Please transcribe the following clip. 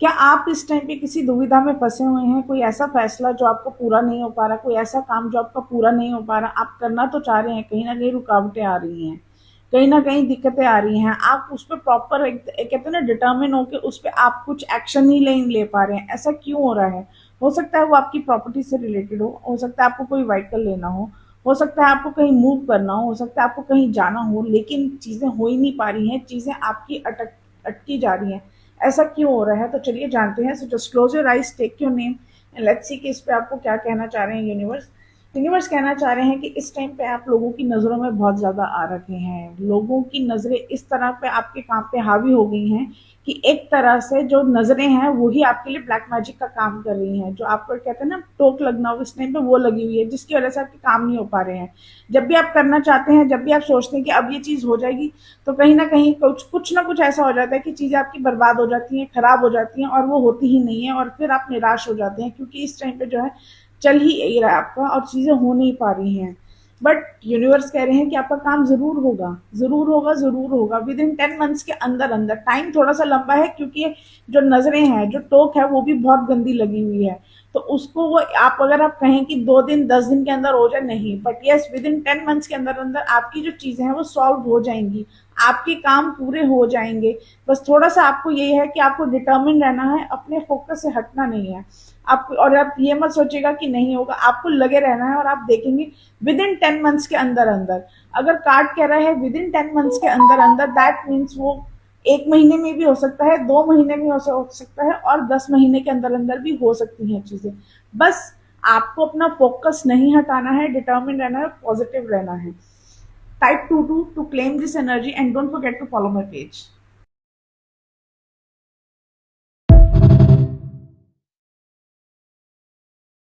क्या आप इस टाइम पे किसी दुविधा में फंसे हुए हैं? कोई ऐसा फैसला जो आपको पूरा नहीं हो पा रहा, कोई ऐसा काम जो आपका पूरा नहीं हो पा रहा, आप करना तो चाह रहे हैं, कहीं ना कहीं रुकावटें आ रही हैं, कहीं ना कहीं दिक्कतें आ रही हैं, आप उस पर प्रॉपर कहते हैं ना डिटर्मिन होकर उस पर आप कुछ एक्शन ही नहीं ले पा रहे हैं, ऐसा क्यों हो रहा है? हो सकता है वो आपकी प्रॉपर्टी से रिलेटेड हो सकता है आपको कोई व्हीकल लेना हो सकता है आपको कहीं मूव करना हो सकता है आपको कहीं जाना हो, लेकिन चीजें हो ही नहीं पा रही हैं, चीजें आपकी अटकी जा रही हैं। ऐसा क्यों हो रहा है? तो चलिए जानते हैं। So just close your eyes, take your name and let's see कि इस पे आपको क्या कहना चाह रहे हैं यूनिवर्स। यूनिवर्स कहना चाह रहे हैं कि इस टाइम पे आप लोगों की नज़रों में बहुत ज़्यादा आ रखे हैं। लोगों की नज़रें इस तरह पे आपके काम पे हावी हो गई हैं कि एक तरह से जो नज़रें हैं वही आपके लिए ब्लैक मैजिक का काम कर रही हैं। जो आपको कहते हैं ना टोक लगना हो, इस टाइम पे वो लगी हुई है, जिसकी वजह से आपके काम नहीं हो पा रहे हैं। जब भी आप करना चाहते हैं, जब भी आप सोचते हैं कि अब ये चीज़ हो जाएगी, तो कहीं ना कहीं कुछ ना कुछ ऐसा हो जाता है कि चीज़ें आपकी बर्बाद हो जाती हैं, खराब हो जाती हैं और वो होती ही नहीं है, और फिर आप निराश हो जाते हैं क्योंकि इस टाइम पे जो है चल ही यही रहा है आपका और चीज़ें हो नहीं पा रही हैं। बट यूनिवर्स कह रहे हैं कि आपका काम ज़रूर होगा, ज़रूर होगा, ज़रूर होगा विद इन 10 मंथ्स के अंदर अंदर। टाइम थोड़ा सा लंबा है क्योंकि जो नज़रें हैं, जो टोक है, वो भी बहुत गंदी लगी हुई है। तो उसको वो आप अगर आप कहें कि 2 दिन 10 दिन के अंदर हो जाए, नहीं, but yes with in 10 months के अंदर अंदर आपकी जो चीज़ें हैं वो सॉल्व हो जाएंगी, आपके काम पूरे हो जाएंगे। बस थोड़ा सा आपको ये है कि आपको डिटर्मिन रहना है, अपने फोकस से हटना नहीं है आपको। और आप ये मत सोचिएगा कि नहीं होगा, आपको लगे रहना है और आप देखेंगे विद इन 10 मंथ्स के अंदर अंदर। अगर कार्ड कह रहा है विद इन 10 मंथ्स के अंदर अंदर, दैट मीन्स वो 1 महीने में भी हो सकता है, 2 महीने में हो सकता है, और 10 महीने के अंदर अंदर भी हो सकती हैं चीजें। बस आपको अपना फोकस नहीं हटाना है, डिटर्मिन रहना है, पॉजिटिव रहना है। Type 22 to claim this energy and don't forget to follow my page.